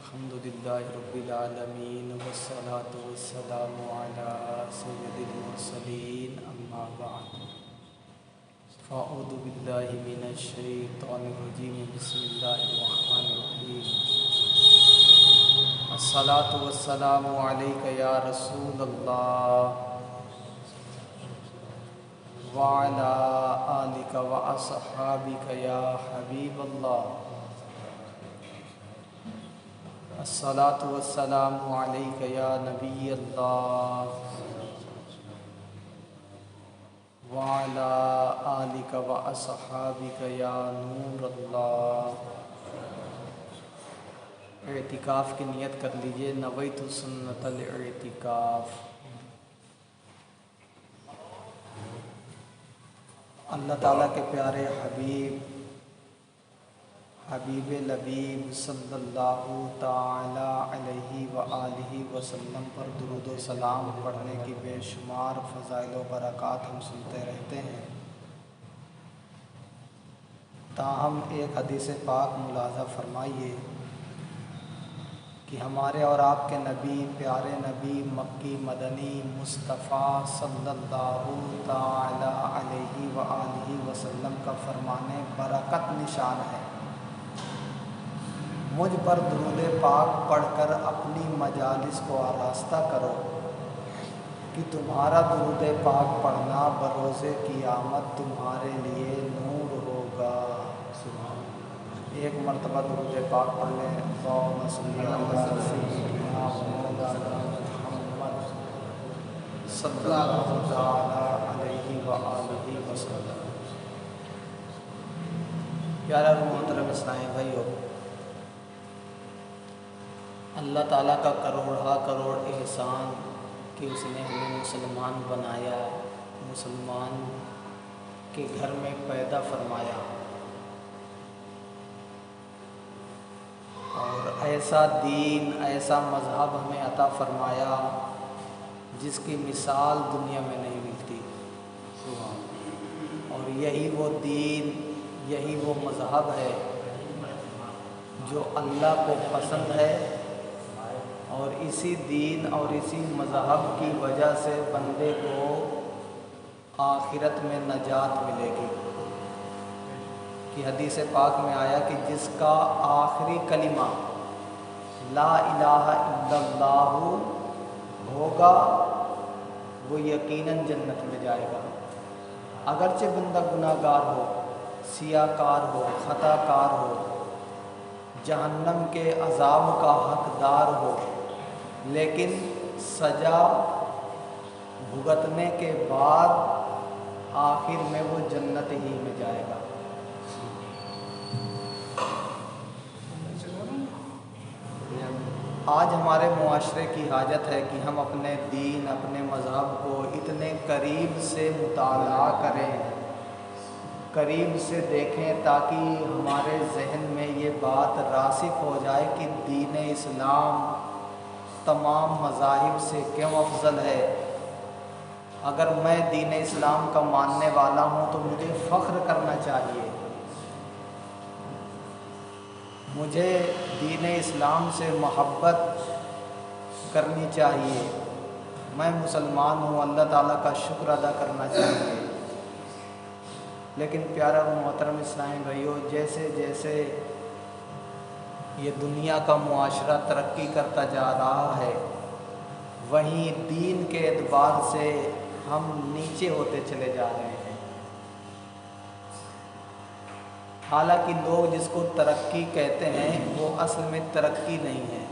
الحمدللہ رب العالمین والصلاة والسلام علی سید المرسلین اما بعد فاعوذ باللہ من الشیطان الرجیم بسم اللہ الرحمن الرحیم الصلاة والسلام علیک یا رسول اللہ وعلی آلک واصحابک یا حبیب اللہ الصلاۃ والسلام علیک یا نبی اللہ وعلی آلک واصحابک یا نور اللہ۔ اعتکاف کی نیت کر لیجئے، نویت سنت الاعتکاف۔ اللہ تعالیٰ کے پیارے حبیب لبیب صلی اللہ تعالی علیہ وآلہ وسلم پر درود و سلام پڑھنے کی بے شمار فضائل و برکات ہم سنتے رہتے ہیں، تاہم ایک حدیث پاک ملاحظہ فرمائیے کہ ہمارے اور آپ کے نبی، پیارے نبی مکی مدنی مصطفیٰ صلی اللہ تعالی علیہ وآلہ وسلم کا فرمانے برکت نشان ہے، مجھ پر درود پاک پڑھ کر اپنی مجالس کو آراستہ کرو کہ تمہارا درود پاک پڑھنا بروز قیامت تمہارے لیے نور ہوگا۔ ایک مرتبہ درود پاک پڑھ لیں۔ اللہم صلی علی سیدنا مولانا محمد صلی اللہ علیہ وآلہ وسلم۔ پیارا محترم اسلامی بھائیو، اللہ تعالیٰ کا کروڑا کروڑ احسان کہ اس نے ہمیں مسلمان بنایا، مسلمان کے گھر میں پیدا فرمایا، اور ایسا دین، ایسا مذہب ہمیں عطا فرمایا جس کی مثال دنیا میں نہیں ملتی، اور یہی وہ دین، یہی وہ مذہب ہے جو اللہ کو پسند ہے، اور اسی دین اور اسی مذہب کی وجہ سے بندے کو آخرت میں نجات ملے گی۔ کہ حدیث پاک میں آیا کہ جس کا آخری کلمہ لا الہ الا اللہ ہوگا وہ یقیناً جنت میں جائے گا، اگرچہ بندہ گناہ گار ہو، سیاہ کار ہو، خطا کار ہو، جہنم کے عذاب کا حقدار ہو، لیکن سزا بھگتنے کے بعد آخر میں وہ جنت ہی میں جائے گا۔ آج ہمارے معاشرے کی حاجت ہے کہ ہم اپنے دین، اپنے مذہب کو اتنے قریب سے مطالعہ کریں، قریب سے دیکھیں، تاکہ ہمارے ذہن میں یہ بات راسخ ہو جائے کہ دین اسلام تمام مذاہب سے کیوں افضل ہے۔ اگر میں دین اسلام کا ماننے والا ہوں تو مجھے فخر کرنا چاہیے، مجھے دین اسلام سے محبت کرنی چاہیے، میں مسلمان ہوں، اللہ تعالیٰ کا شکر ادا کرنا چاہیے۔ لیکن پیارا و محترم اسلامی بھائیو، جیسے جیسے یہ دنیا کا معاشرہ ترقی کرتا جا رہا ہے، وہیں دین کے اعتبار سے ہم نیچے ہوتے چلے جا رہے ہیں۔ حالانکہ لوگ جس کو ترقی کہتے ہیں وہ اصل میں ترقی نہیں ہے۔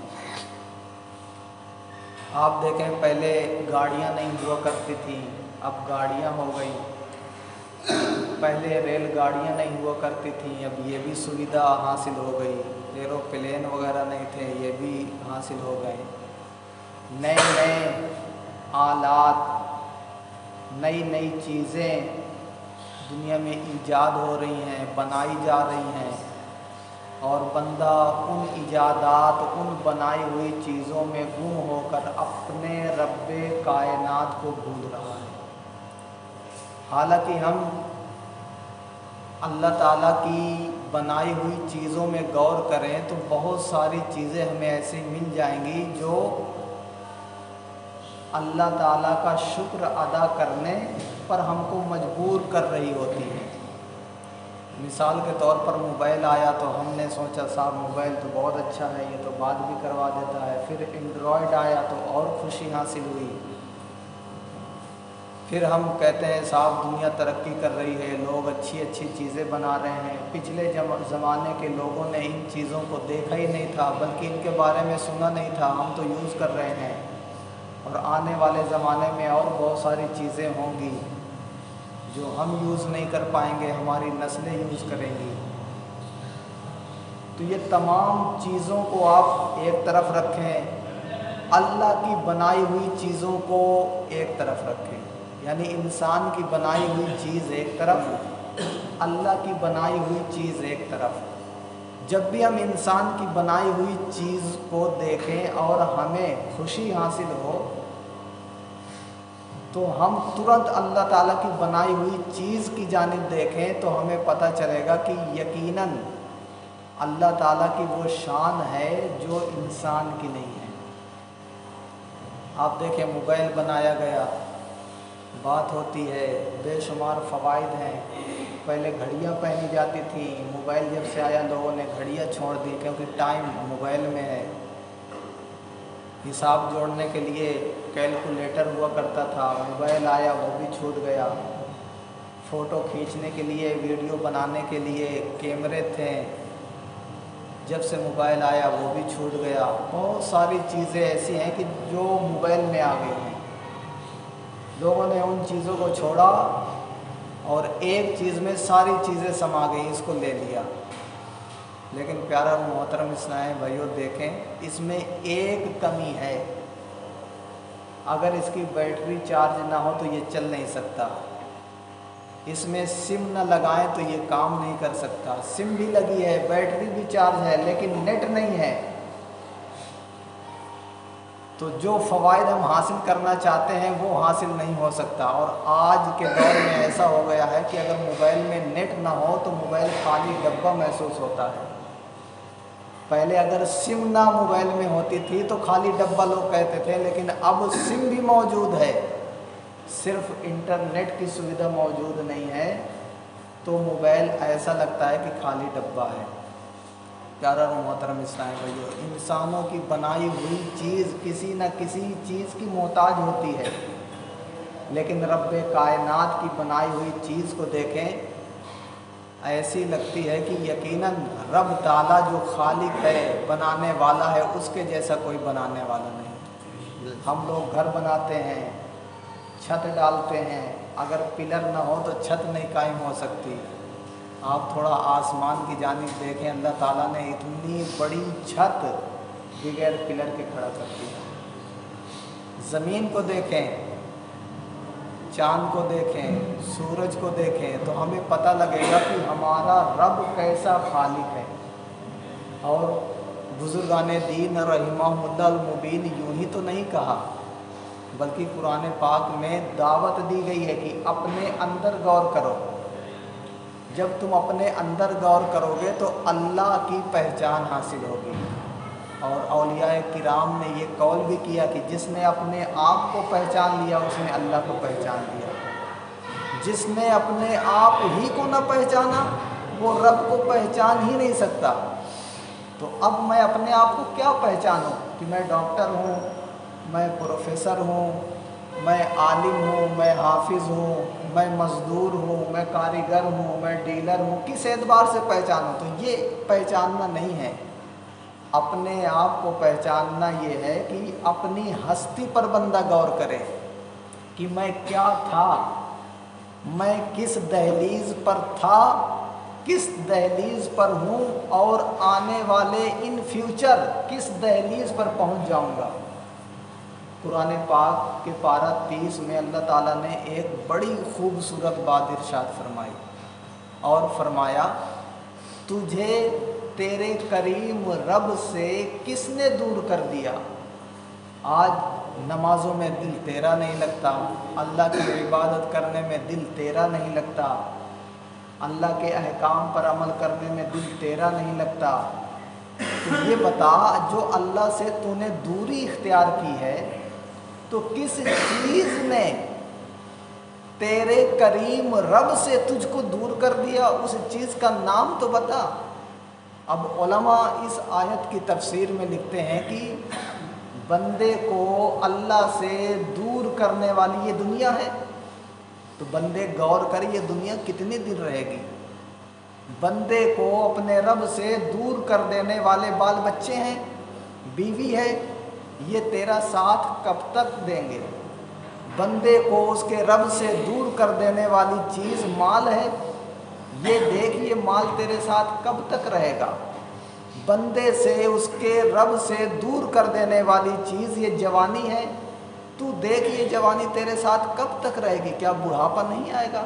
آپ دیکھیں، پہلے گاڑیاں نہیں ہوا کرتی تھیں، اب گاڑیاں ہو گئی، پہلے ریل گاڑیاں نہیں ہوا کرتی تھیں، اب یہ بھی سویدھا حاصل ہو گئی، ایروپلین وغیرہ نہیں تھے، یہ بھی حاصل ہو گئے، نئے نئے آلات، نئی نئی چیزیں دنیا میں ایجاد ہو رہی ہیں، بنائی جا رہی ہیں، اور بندہ ان ایجادات، ان بنائی ہوئی چیزوں میں گم ہو کر اپنے رب کائنات کو بھول رہا ہے۔ حالانکہ ہم اللہ تعالیٰ کی بنائی ہوئی چیزوں میں غور کریں تو بہت ساری چیزیں ہمیں ایسی مل جائیں گی جو اللہ تعالیٰ کا شکر ادا کرنے پر ہم کو مجبور کر رہی ہوتی ہیں۔ مثال کے طور پر موبائل آیا تو ہم نے سوچا صاحب موبائل تو بہت اچھا ہے، یہ تو بات بھی کروا دیتا ہے۔ پھر اینڈرائڈ آیا تو اور خوشی حاصل ہوئی۔ پھر ہم کہتے ہیں صاحب دنیا ترقی کر رہی ہے، لوگ اچھی اچھی چیزیں بنا رہے ہیں، پچھلے زمانے کے لوگوں نے ان چیزوں کو دیکھا ہی نہیں تھا، بلکہ ان کے بارے میں سنا نہیں تھا، ہم تو یوز کر رہے ہیں، اور آنے والے زمانے میں اور بہت ساری چیزیں ہوں گی جو ہم یوز نہیں کر پائیں گے، ہماری نسلیں یوز کریں گی۔ تو یہ تمام چیزوں کو آپ ایک طرف رکھیں، اللہ کی بنائی ہوئی چیزوں کو ایک طرف رکھیں، یعنی انسان کی بنائی ہوئی چیز ایک طرف، اللہ کی بنائی ہوئی چیز ایک طرف۔ جب بھی ہم انسان کی بنائی ہوئی چیز کو دیکھیں اور ہمیں خوشی حاصل ہو تو ہم ترنت اللہ تعالیٰ کی بنائی ہوئی چیز کی جانب دیکھیں تو ہمیں پتہ چلے گا کہ یقیناً اللہ تعالیٰ کی وہ شان ہے جو انسان کی نہیں ہے۔ آپ دیکھیں موبائل بنایا گیا، بات ہوتی ہے، بے شمار فوائد ہیں۔ پہلے گھڑیاں پہنی جاتی تھیں، موبائل جب سے آیا لوگوں نے گھڑیاں چھوڑ دی کیونکہ ٹائم موبائل میں ہے۔ حساب جوڑنے کے لیے کیلکولیٹر ہوا کرتا تھا، موبائل آیا وہ بھی چھوٹ گیا۔ فوٹو کھینچنے کے لیے، ویڈیو بنانے کے لیے کیمرے تھے، جب سے موبائل آیا وہ بھی چھوٹ گیا۔ بہت ساری چیزیں ایسی ہیں کہ جو موبائل میں آ گئی ہیں، لوگوں نے ان چیزوں کو چھوڑا اور ایک چیز میں ساری چیزیں سما گئی، اس کو لے لیا۔ لیکن پیارا محترم اسلام بھائیو دیکھیں، اس میں ایک کمی ہے، اگر اس کی بیٹری چارج نہ ہو تو یہ چل نہیں سکتا، اس میں سم نہ لگائیں تو یہ کام نہیں کر سکتا۔ سم بھی لگی ہے، بیٹری بھی چارج ہے، لیکن نیٹ نہیں ہے۔ تو جو فوائد ہم حاصل کرنا چاہتے ہیں وہ حاصل نہیں ہو سکتا۔ اور آج کے دور میں ایسا ہو گیا ہے کہ اگر موبائل میں نیٹ نہ ہو تو موبائل خالی ڈبہ محسوس ہوتا ہے۔ پہلے اگر سم نہ موبائل میں ہوتی تھی تو خالی ڈبہ لوگ کہتے تھے، لیکن اب سم بھی موجود ہے، صرف انٹرنیٹ کی سویدھا موجود نہیں ہے تو موبائل ایسا لگتا ہے کہ خالی ڈبہ ہے۔ پیارا محترم اسلام بھائیو، انسانوں کی بنائی ہوئی چیز کسی نہ کسی چیز کی محتاج ہوتی ہے، لیکن رب کائنات کی بنائی ہوئی چیز کو دیکھیں، ایسی لگتی ہے کہ یقیناً رب تعالیٰ جو خالق ہے، بنانے والا ہے، اس کے جیسا کوئی بنانے والا نہیں۔ ہم لوگ گھر بناتے ہیں، چھت ڈالتے ہیں، اگر پلر نہ ہو تو چھت نہیں قائم ہو سکتی۔ آپ تھوڑا آسمان کی جانب دیکھیں، اللہ تعالیٰ نے اتنی بڑی چھت بغیر پلر کے کھڑا کر دیا۔ زمین کو دیکھیں، چاند کو دیکھیں، سورج کو دیکھیں تو ہمیں پتہ لگے گا کہ ہمارا رب کیسا خالق ہے۔ اور بزرگان دین رحمہم اللہ المبین یوں ہی تو نہیں کہا، بلکہ قرآن پاک میں دعوت دی گئی ہے کہ اپنے اندر غور کرو۔ جب تم اپنے اندر غور کرو گے تو اللہ کی پہچان حاصل ہوگی۔ اور اولیاء کرام نے یہ قول بھی کیا کہ جس نے اپنے آپ کو پہچان لیا اس نے اللہ کو پہچان لیا، جس نے اپنے آپ ہی کو نہ پہچانا وہ رب کو پہچان ہی نہیں سکتا۔ تو اب میں اپنے آپ کو کیا پہچانوں کہ میں ڈاکٹر ہوں، میں پروفیسر ہوں، میں عالم ہوں، میں حافظ ہوں، میں مزدور ہوں، میں کاریگر ہوں، میں ڈیلر ہوں، کس اعتبار سے پہچانوں؟ تو یہ پہچاننا نہیں ہے۔ اپنے آپ کو پہچاننا یہ ہے کہ اپنی ہستی پر بندہ غور کرے کہ میں کیا تھا، میں کس دہلیز پر تھا، کس دہلیز پر ہوں، اور آنے والے ان فیوچر کس دہلیز پر پہنچ جاؤں گا۔ قرآن پاک کے پارہ 30 میں اللہ تعالیٰ نے ایک بڑی خوبصورت بات ارشاد فرمائی اور فرمایا، تجھے تیرے کریم رب سے کس نے دور کر دیا؟ آج نمازوں میں دل تیرا نہیں لگتا، اللہ کی عبادت کرنے میں دل تیرا نہیں لگتا، اللہ کے احکام پر عمل کرنے میں دل تیرا نہیں لگتا، تو یہ بتا جو اللہ سے تو نے دوری اختیار کی ہے تو کس چیز نے تیرے کریم رب سے تجھ کو دور کر دیا، اس چیز کا نام تو بتا۔ اب علماء اس آیت کی تفسیر میں لکھتے ہیں کہ بندے کو اللہ سے دور کرنے والی یہ دنیا ہے، تو بندے غور کر یہ دنیا کتنے دن رہے گی۔ بندے کو اپنے رب سے دور کر دینے والے بال بچے ہیں، بیوی ہے، یہ تیرا ساتھ کب تک دیں گے؟ بندے کو اس کے رب سے دور کر دینے والی چیز مال ہے، یہ دیکھ یہ مال تیرے ساتھ کب تک رہے گا۔ بندے سے اس کے رب سے دور کر دینے والی چیز یہ جوانی ہے، تو دیکھ یہ جوانی تیرے ساتھ کب تک رہے گی، کیا بڑھاپا نہیں آئے گا؟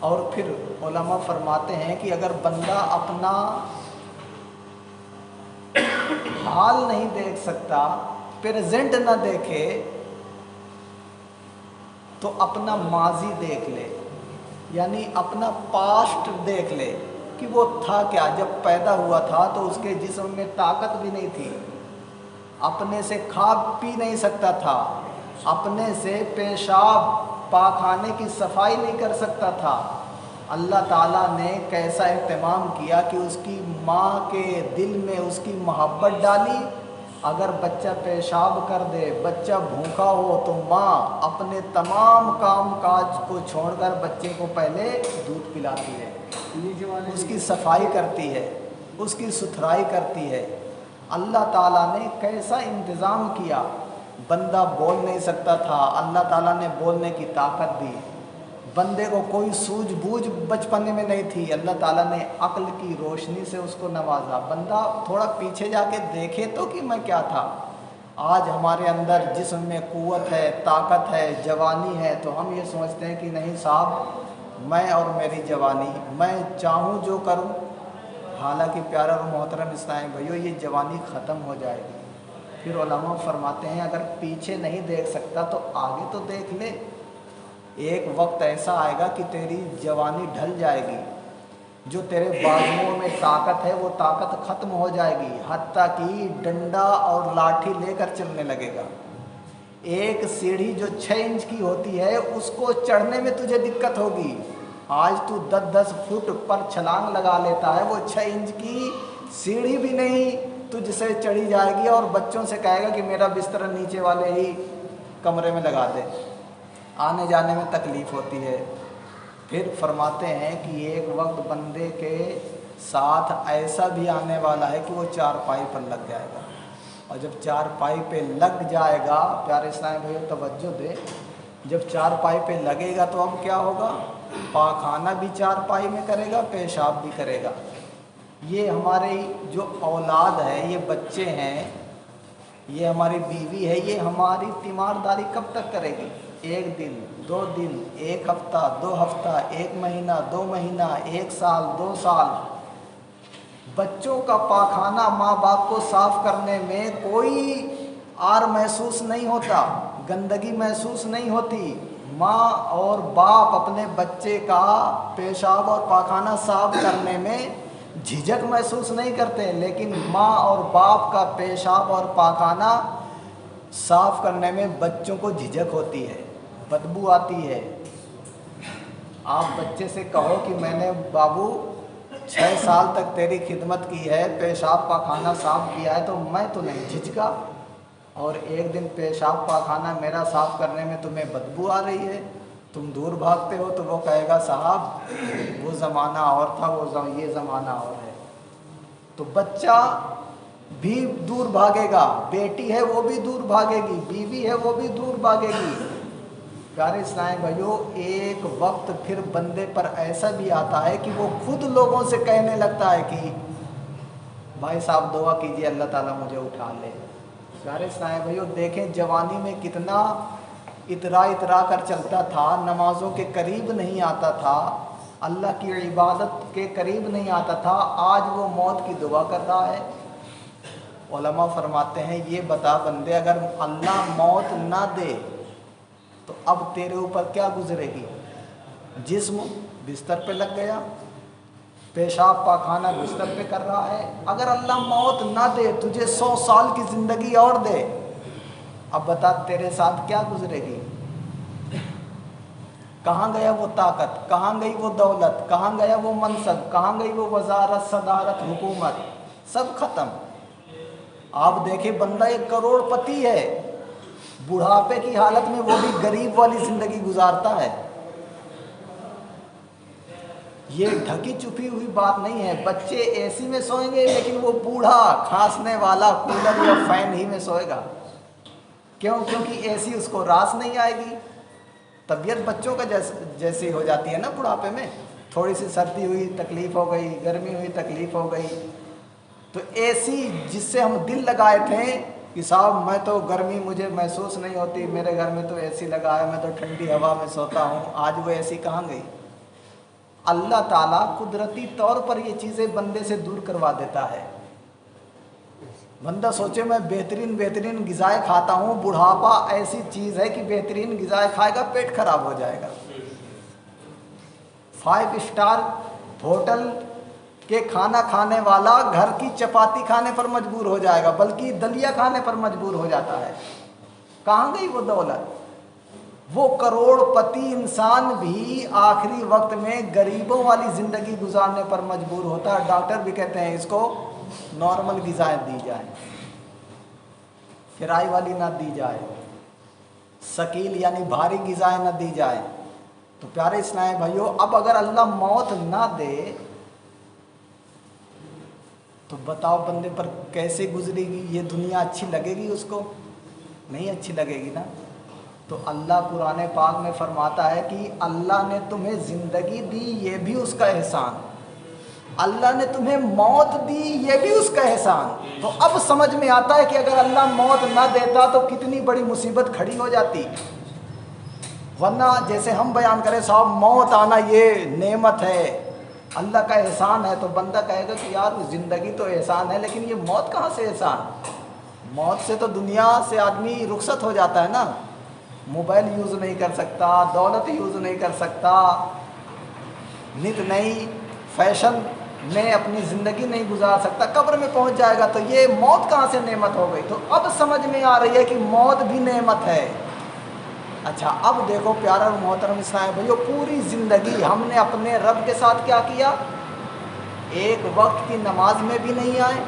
اور پھر علماء فرماتے ہیں کہ اگر بندہ اپنا حال نہیں دیکھ سکتا، پریزنٹ نہ دیکھے، تو اپنا ماضی دیکھ لے، یعنی اپنا پاسٹ دیکھ لے کہ وہ تھا کیا۔ جب پیدا ہوا تھا تو اس کے جسم میں طاقت بھی نہیں تھی، اپنے سے کھا پی نہیں سکتا تھا، اپنے سے پیشاب پاخانے کی صفائی نہیں کر سکتا تھا۔ اللہ تعالیٰ نے کیسا اہتمام کیا کہ اس کی ماں کے دل میں اس کی محبت ڈالی۔ اگر بچہ پیشاب کر دے، بچہ بھوکا ہو، تو ماں اپنے تمام کام کاج کو چھوڑ کر بچے کو پہلے دودھ پلاتی ہے، اس کی صفائی کرتی ہے، اس کی ستھرائی کرتی ہے۔ اللہ تعالیٰ نے کیسا انتظام کیا۔ بندہ بول نہیں سکتا تھا، اللہ تعالیٰ نے بولنے کی طاقت دی۔ بندے کو کوئی سوجھ بوجھ بچپن میں نہیں تھی، اللہ تعالیٰ نے عقل کی روشنی سے اس کو نوازا۔ بندہ تھوڑا پیچھے جا کے دیکھے تو کہ میں کیا تھا۔ آج ہمارے اندر جسم میں قوت ہے، طاقت ہے، جوانی ہے، تو ہم یہ سمجھتے ہیں کہ نہیں صاحب میں اور میری جوانی، میں چاہوں جو کروں۔ حالانکہ پیارا اور محترم اسلام بھائیو، یہ جوانی ختم ہو جائے گی۔ پھر علماء فرماتے ہیں اگر پیچھے نہیں دیکھ سکتا تو آگے تو دیکھ لے۔ ایک وقت ایسا آئے گا کہ تیری جوانی ڈھل جائے گی، جو تیرے بازوؤں میں طاقت ہے وہ طاقت ختم ہو جائے گی، حتیٰ کہ ڈنڈا اور لاٹھی لے کر چلنے لگے گا۔ ایک سیڑھی جو 6 انچ کی ہوتی ہے اس کو چڑھنے میں تجھے دقت ہوگی۔ آج تو 10-10 فٹ پر چھلانگ لگا لیتا ہے، وہ 6 انچ کی سیڑھی بھی نہیں تجھ سے چڑھی جائے گی، اور بچوں سے کہے گا کہ میرا بستر نیچے والے ہی کمرے میں لگا دے۔ آنے جانے میں تکلیف ہوتی ہے۔ پھر فرماتے ہیں کہ ایک وقت بندے کے ساتھ ایسا بھی آنے والا ہے کہ وہ چارپائی پر لگ جائے گا، اور جب چارپائی پہ لگ جائے گا، پیارے اسلام بھائیو توجہ دے، جب چارپائی پہ لگے گا تو اب کیا ہوگا؟ پاخانہ بھی چارپائی میں کرے گا، پیشاب بھی کرے گا۔ یہ ہماری جو اولاد ہے، یہ بچے ہیں، یہ ہماری بیوی ہے، یہ ہماری تیمارداری کب تک کرے گی؟ 1 دن، 2 دن، 1 ہفتہ، 2 ہفتہ، 1 مہینہ، 2 مہینہ، 1 سال، 2 سال۔ بچوں کا پاخانہ ماں باپ کو صاف کرنے میں کوئی آر محسوس نہیں ہوتا، گندگی محسوس نہیں ہوتی۔ ماں اور باپ اپنے بچے کا پیشاب اور پاخانہ صاف کرنے میں جھجک محسوس نہیں کرتے، لیکن ماں اور باپ کا پیشاب اور پاخانہ صاف کرنے میں بچوں کو جھجک ہوتی ہے، بدبو آتی ہے۔ آپ بچے سے کہو کہ میں نے بابو 6 سال تک تیری خدمت کی ہے، پیشاب پاخانہ صاف کیا ہے، تو میں تو نہیں جھجکا، اور ایک دن پیشاب پاخانہ میرا صاف کرنے میں تمہیں بدبو آ رہی ہے، تم دور بھاگتے ہو، تو وہ کہے گا صاحب وہ زمانہ اور تھا، یہ زمانہ اور ہے۔ تو بچہ بھی دور بھاگے گا، بیٹی ہے وہ بھی دور بھاگے گی، بیوی ہے وہ بھی دور بھاگے گی۔ پیارے اسلام بھائیو، ایک وقت پھر بندے پر ایسا بھی آتا ہے کہ وہ خود لوگوں سے کہنے لگتا ہے کہ بھائی صاحب دعا کیجئے اللہ تعالیٰ مجھے اٹھا لے۔ پیارے اسلام بھائیو دیکھیں جوانی میں کتنا اترا کر چلتا تھا، نمازوں کے قریب نہیں آتا تھا، اللہ کی عبادت کے قریب نہیں آتا تھا، آج وہ موت کی دعا کر رہا ہے۔ علماء فرماتے ہیں یہ بتا بندے، اگر اللہ موت نہ دے تو اب تیرے اوپر کیا گزرے گی؟ جسم بستر پہ لگ گیا، پیشاب پاخانہ بستر پہ کر رہا ہے۔ اگر اللہ موت نہ دے، تجھے 100 سال کی زندگی اور دے، اب بتا تیرے ساتھ کیا گزرے گی؟ کہاں گیا وہ طاقت، کہاں گئی وہ دولت، کہاں گیا وہ منصب، کہاں گئی وہ وزارت، صدارت، حکومت، سب ختم۔ آپ دیکھیں بندہ 1 کروڑ پتی ہے، بڑھاپے کی حالت میں وہ بھی غریب والی زندگی گزارتا ہے۔ یہ ڈھکی چھپی ہوئی بات نہیں ہے۔ بچے اے سی میں سوئیں گے لیکن وہ بوڑھا کھانسنے والا کولر یا فین ہی میں سوئے گا۔ کیوں؟ کیونکہ اے سی اس کو راس نہیں آئے گی۔ طبیعت بچوں کا جیسی ہو جاتی ہے نا بڑھاپے میں، تھوڑی سی سردی ہوئی تکلیف ہو گئی، گرمی ہوئی تکلیف ہو گئی۔ تو اے سی جس سے ہم دل لگائے تھے کہ صاحب میں تو گرمی مجھے محسوس نہیں ہوتی، میرے گھر میں تو اے سی لگا ہے، میں تو ٹھنڈی ہوا میں سوتا ہوں، آج وہ اے سی کہاں گئی؟ اللہ تعالیٰ قدرتی طور پر یہ چیزیں بندے سے دور کروا دیتا ہے۔ بندہ سوچے میں بہترین غذائیں کھاتا ہوں، بڑھاپا ایسی چیز ہے کہ بہترین غذائیں کھائے گا پیٹ خراب ہو جائے گا۔ 5 اسٹار ہوٹل کے کھانا کھانے والا گھر کی چپاتی کھانے پر مجبور ہو جائے گا، بلکہ دلیا کھانے پر مجبور ہو جاتا ہے۔ کہاں گئی وہ دولت؟ وہ کروڑ پتی انسان بھی آخری وقت میں غریبوں والی زندگی گزارنے پر مجبور ہوتا ہے۔ ڈاکٹر بھی کہتے ہیں اس کو نارمل غذائیں دی جائیں، فرائی والی نہ دی جائے، ثقیل یعنی بھاری غذائیں نہ دی جائیں۔ تو پیارے اسلام بھائیو، اب اگر اللہ موت نہ دے تو بتاؤ بندے پر کیسے گزرے گی یہ دنیا؟ اچھی لگے گی اس کو؟ نہیں اچھی لگے گی نا۔ تو اللہ قرآن پاک میں فرماتا ہے کہ اللہ نے تمہیں زندگی دی، یہ بھی اس کا احسان۔ اللہ نے تمہیں موت دی، یہ بھی اس کا احسان۔ تو اب سمجھ میں آتا ہے کہ اگر اللہ موت نہ دیتا تو کتنی بڑی مصیبت کھڑی ہو جاتی۔ ورنہ جیسے ہم بیان کریں صاحب موت آنا یہ نعمت ہے، اللہ کا احسان ہے، تو بندہ کہے گا کہ یار زندگی تو احسان ہے لیکن یہ موت کہاں سے احسان؟ موت سے تو دنیا سے آدمی رخصت ہو جاتا ہے نا، موبائل یوز نہیں کر سکتا، دولت یوز نہیں کر سکتا، نت نئی فیشن میں اپنی زندگی نہیں گزار سکتا، قبر میں پہنچ جائے گا، تو یہ موت کہاں سے نعمت ہو گئی؟ تو اب سمجھ میں آ رہی ہے کہ موت بھی نعمت ہے۔ اچھا اب دیکھو پیارا اور محترم اسلام بھائیو، پوری زندگی ہم نے اپنے رب کے ساتھ کیا کیا؟ ایک وقت کی نماز میں بھی نہیں آئے،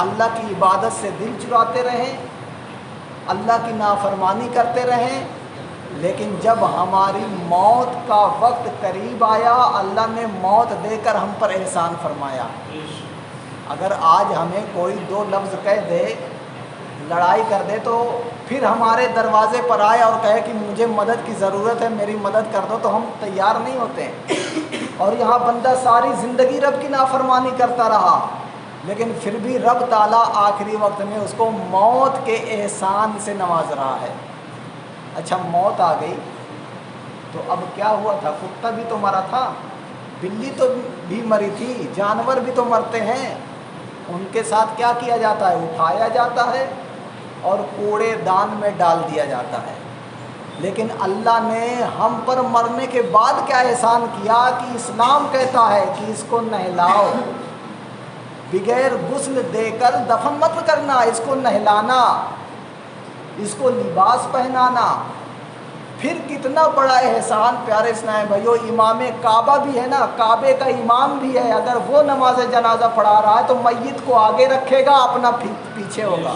اللہ کی عبادت سے دل چراتے رہیں، اللہ کی نافرمانی کرتے رہیں، لیکن جب ہماری موت کا وقت قریب آیا اللہ نے موت دے کر ہم پر احسان فرمایا۔ اگر آج ہمیں کوئی 2 لفظ کہہ دے، لڑائی کر دے، تو پھر ہمارے دروازے پر آئے اور کہے کہ مجھے مدد کی ضرورت ہے، میری مدد کر دو، تو ہم تیار نہیں ہوتے ہیں۔ اور یہاں بندہ ساری زندگی رب کی نافرمانی کرتا رہا، لیکن پھر بھی رب تعالیٰ آخری وقت میں اس کو موت کے احسان سے نواز رہا ہے۔ اچھا موت آ گئی تو اب کیا ہوا تھا؟ کتا بھی تو مرا تھا، بلی تو بھی مری تھی، جانور بھی تو مرتے ہیں، ان کے ساتھ کیا کیا جاتا ہے؟ اٹھایا جاتا ہے اور کوڑے دان میں ڈال دیا جاتا ہے۔ لیکن اللہ نے ہم پر مرنے کے بعد کیا احسان کیا کہ اسلام کہتا ہے کہ اس کو نہلاؤ، بغیر غسل دے کر دفن مت کرنا، اس کو نہلانا، اس کو لباس پہنانا۔ پھر کتنا بڑا احسان پیارے اسلام بھائیو، امام کعبہ بھی ہے نا، کعبے کا امام بھی ہے، اگر وہ نماز جنازہ پڑھا رہا ہے تو میت کو آگے رکھے گا، اپنا پیچھے ہوگا۔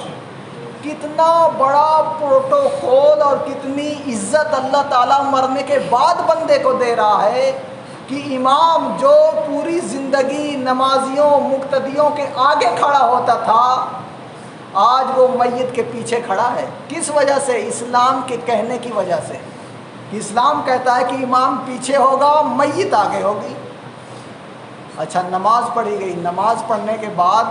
کتنا بڑا پروٹوکول اور کتنی عزت اللہ تعالیٰ مرنے کے بعد بندے کو دے رہا ہے کہ امام جو پوری زندگی نمازیوں مقتدیوں کے آگے کھڑا ہوتا تھا، آج وہ میت کے پیچھے کھڑا ہے۔ کس وجہ سے؟ اسلام کے کہنے کی وجہ سے۔ اسلام کہتا ہے کہ امام پیچھے ہوگا، میت آگے ہوگی۔ اچھا نماز پڑھی گئی، نماز پڑھنے کے بعد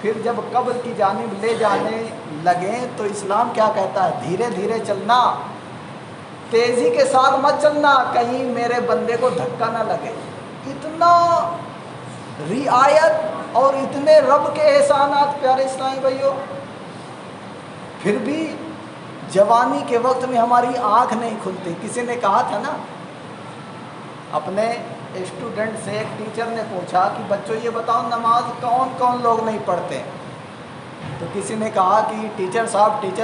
پھر جب قبر کی جانب لے جانے لگیں تو اسلام کیا کہتا ہے؟ دھیرے دھیرے چلنا، تیزی کے ساتھ مت چلنا، کہیں میرے بندے کو دھکا نہ لگے۔ اتنا رعایت اور اتنے رب کے احسانات پیارے اسلامی بھائیو۔ پھر بھی جوانی کے وقت میں ہماری آنکھ نہیں کھلتی۔ کسی نے کہا تھا نا اپنے اسٹوڈنٹ سے ایک ٹیچر نے پوچھا کہ بچوں یہ بتاؤ نماز کون کون لوگ نہیں پڑھتے؟ تو کسی نے کہا کہ ٹیچر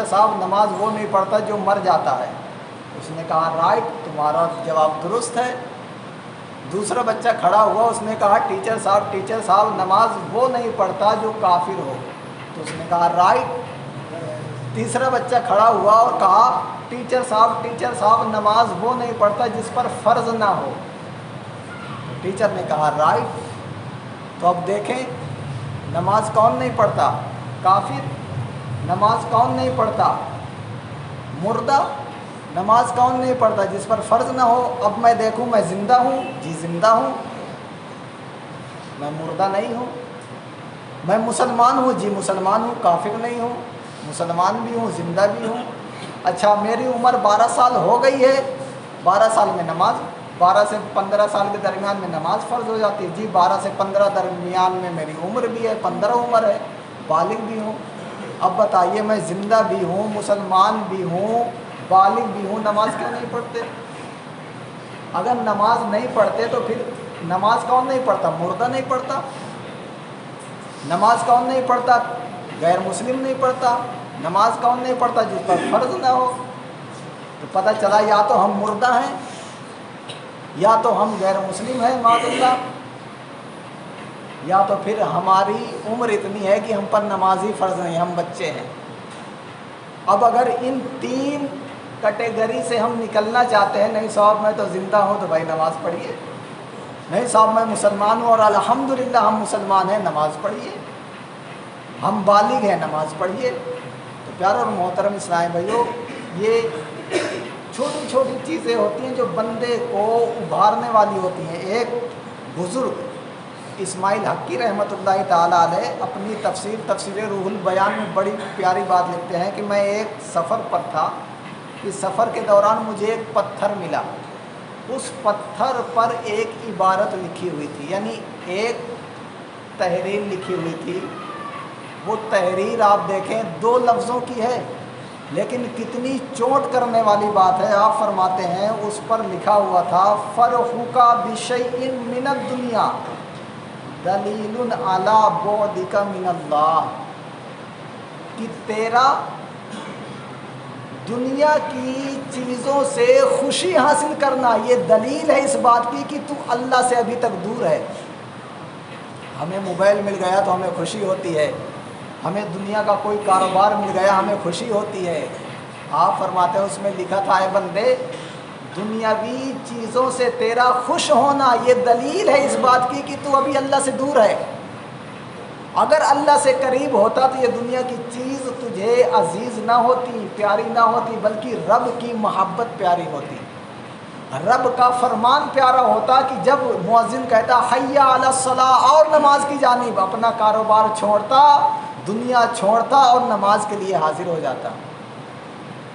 صاحب نماز وہ نہیں پڑھتا جو مر جاتا ہے۔ اس نے کہا رائٹ، تمہارا جواب درست ہے۔ دوسرا بچہ کھڑا ہوا، اس نے کہا ٹیچر صاحب نماز وہ نہیں پڑھتا جو کافر ہو۔ تو اس نے کہا رائٹ۔ تیسرا بچہ کھڑا ہوا اور کہا ٹیچر صاحب نماز وہ نہیں پڑھتا جس پر فرض نہ ہو۔ ٹیچر نے کہا رائٹ۔ تو اب دیکھیں نماز کون نہیں پڑھتا؟ کافر۔ نماز کون نہیں پڑھتا؟ مردہ۔ نماز کون نہیں پڑھتا جس پر فرض نہ ہو؟ اب میں دیکھوں میں زندہ ہوں، جی زندہ ہوں، میں مردہ نہیں ہوں۔ میں مسلمان ہوں، جی مسلمان ہوں، کافر نہیں ہوں، مسلمان بھی ہوں، زندہ بھی ہوں۔ اچھا میری عمر 12 سال ہو گئی ہے، 12 سال میں نماز 12 سے 15 سال کے درمیان میں نماز فرض ہو جاتی ہے، جی 12 سے 15 درمیان میں میری عمر بھی ہے، 15 عمر ہے، بالغ بھی ہوں۔ اب بتائیے میں زندہ بھی ہوں، مسلمان بھی ہوں، بالغ بھی ہوں، نماز کیوں نہیں پڑھتے؟ اگر نماز نہیں پڑھتے تو پھر نماز کون نہیں پڑھتا؟ مردہ نہیں پڑھتا۔ نماز کون نہیں پڑھتا؟ غیر مسلم نہیں پڑھتا۔ نماز کون نہیں پڑھتا جس پر فرض نہ ہو؟ تو پتہ چلا یا تو ہم مردہ ہیں یا تو ہم غیر مسلم ہیں معاذ اللہ، یا تو پھر ہماری عمر اتنی ہے کہ ہم پر نماز ہی فرض نہیں، ہم بچے ہیں۔ اب اگر ان 3 کیٹیگری سے ہم نکلنا چاہتے ہیں، نہیں صاحب میں تو زندہ ہوں تو بھائی نماز پڑھیے، نہیں صاحب میں مسلمان ہوں اور الحمدللہ ہم مسلمان ہیں، نماز پڑھیے، ہم بالغ ہیں، نماز پڑھیے۔ تو پیارے اور محترم اسلامی بھائیو، یہ چھوٹی چھوٹی چیزیں ہوتی ہیں جو بندے کو ابھارنے والی ہوتی ہیں۔ ایک بزرگ اسماعیل حقی رحمۃ اللہ تعالیٰ علیہ اپنی تفسیر روح البیان میں بڑی پیاری بات لکھتے ہیں کہ میں ایک سفر پر تھا، اس سفر کے دوران مجھے ایک پتھر ملا، اس پتھر پر ایک عبارت لکھی ہوئی تھی، یعنی ایک تحریر لکھی ہوئی تھی۔ وہ تحریر آپ دیکھیں 2 لفظوں کی ہے، لیکن کتنی چوٹ کرنے والی بات ہے۔ آپ فرماتے ہیں اس پر لکھا ہوا تھا فرحک بشیء من الدنیا دلیل علی بعدک من اللہ، کہ تیرا دنیا کی چیزوں سے خوشی حاصل کرنا یہ دلیل ہے اس بات کی کہ تو اللہ سے ابھی تک دور ہے۔ ہمیں موبائل مل گیا تو ہمیں خوشی ہوتی ہے، ہمیں دنیا کا کوئی کاروبار مل گیا ہمیں خوشی ہوتی ہے۔ آپ فرماتے ہیں اس میں لکھا تھا اے بندے دنیاوی چیزوں سے تیرا خوش ہونا یہ دلیل ہے اس بات کی کہ تو ابھی اللہ سے دور ہے۔ اگر اللہ سے قریب ہوتا تو یہ دنیا کی چیز تجھے عزیز نہ ہوتی، پیاری نہ ہوتی، بلکہ رب کی محبت پیاری ہوتی، رب کا فرمان پیارا ہوتا کہ جب مؤذن کہتا حی علی الصلاۃ اور نماز کی جانب، اپنا کاروبار چھوڑتا، دنیا چھوڑتا اور نماز کے لیے حاضر ہو جاتا۔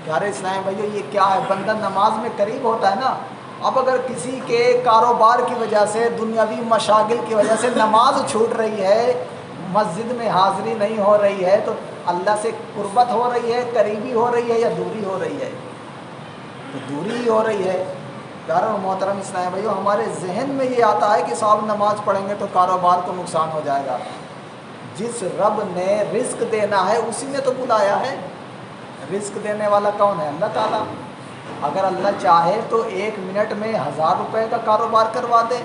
پیارے اسلام بھائیو یہ کیا ہے؟ بندہ نماز میں قریب ہوتا ہے نا۔ اب اگر کسی کے کاروبار کی وجہ سے، دنیاوی مشاغل کی وجہ سے نماز چھوٹ رہی ہے، مسجد میں حاضری نہیں ہو رہی ہے، تو اللہ سے قربت ہو رہی ہے، قریبی ہو رہی ہے یا دوری ہو رہی ہے؟ تو دوری ہی ہو رہی ہے۔ پیارے اور محترم اسلام بھائیو ہمارے ذہن میں یہ آتا ہے کہ صاحب نماز پڑھیں گے تو کاروبار کو نقصان ہو جائے گا۔ جس رب نے رزق دینا ہے اسی نے تو بلایا ہے۔ رزق دینے والا کون ہے؟ اللہ تعالیٰ۔ اگر اللہ چاہے تو 1 منٹ میں 1000 روپے کا کاروبار کروا دے،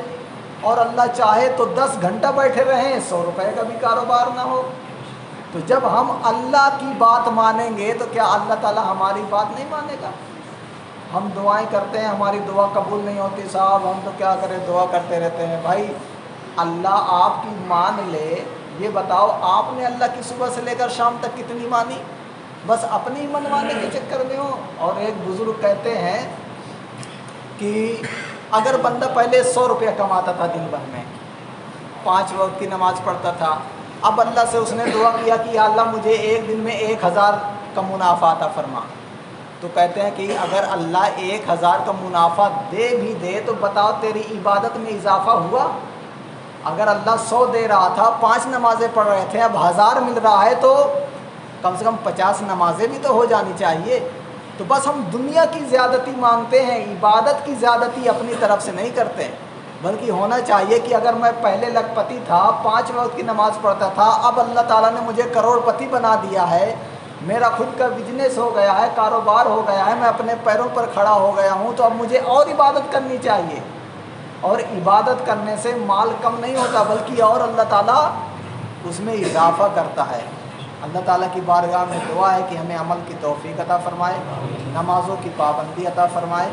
اور اللہ چاہے تو 10 گھنٹہ بیٹھے رہیں 100 روپے کا بھی کاروبار نہ ہو۔ تو جب ہم اللہ کی بات مانیں گے تو کیا اللہ تعالیٰ ہماری بات نہیں مانے گا؟ ہم دعائیں کرتے ہیں ہماری دعا قبول نہیں ہوتی، صاحب ہم تو کیا کریں دعا کرتے رہتے ہیں۔ بھائی اللہ آپ کی مان لے، یہ بتاؤ آپ نے اللہ کی صبح سے لے کر شام تک کتنی مانی؟ بس اپنی منوانے کے چکر میں ہو۔ اور ایک بزرگ کہتے ہیں کہ اگر بندہ پہلے 100 روپیہ کماتا تھا دن بھر میں، 5 وقت کی نماز پڑھتا تھا، اب اللہ سے اس نے دعا کیا کہ یا اللہ مجھے ایک دن میں 1000 کا منافع عطا فرما، تو کہتے ہیں کہ اگر اللہ 1000 کا منافع دے بھی دے تو بتاؤ تیری عبادت میں اضافہ ہوا؟ اگر اللہ 100 دے رہا تھا، 5 نمازیں پڑھ رہے تھے، اب 1000 مل رہا ہے تو کم سے کم 50 نمازیں بھی تو ہو جانی چاہیے۔ تو بس ہم دنیا کی زیادتی مانگتے ہیں، عبادت کی زیادتی اپنی طرف سے نہیں کرتے ہیں، بلکہ ہونا چاہیے کہ اگر میں پہلے لکھ پتی تھا، 5 وقت کی نماز پڑھتا تھا، اب اللہ تعالیٰ نے مجھے کروڑ پتی بنا دیا ہے، میرا خود کا بزنس ہو گیا ہے، کاروبار ہو گیا ہے، میں اپنے پیروں پر کھڑا ہو گیا ہوں، تو اب مجھے اور عبادت کرنی چاہیے۔ اور عبادت کرنے سے مال کم نہیں ہوتا، بلکہ اور اللہ تعالیٰ اس میں اضافہ کرتا ہے۔ اللہ تعالیٰ کی بارگاہ میں دعا ہے کہ ہمیں عمل کی توفیق عطا فرمائے، نمازوں کی پابندی عطا فرمائے،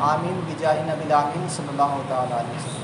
آمین بجاہ نبی الامین صلی اللہ تعالیٰ علیہ وسلم۔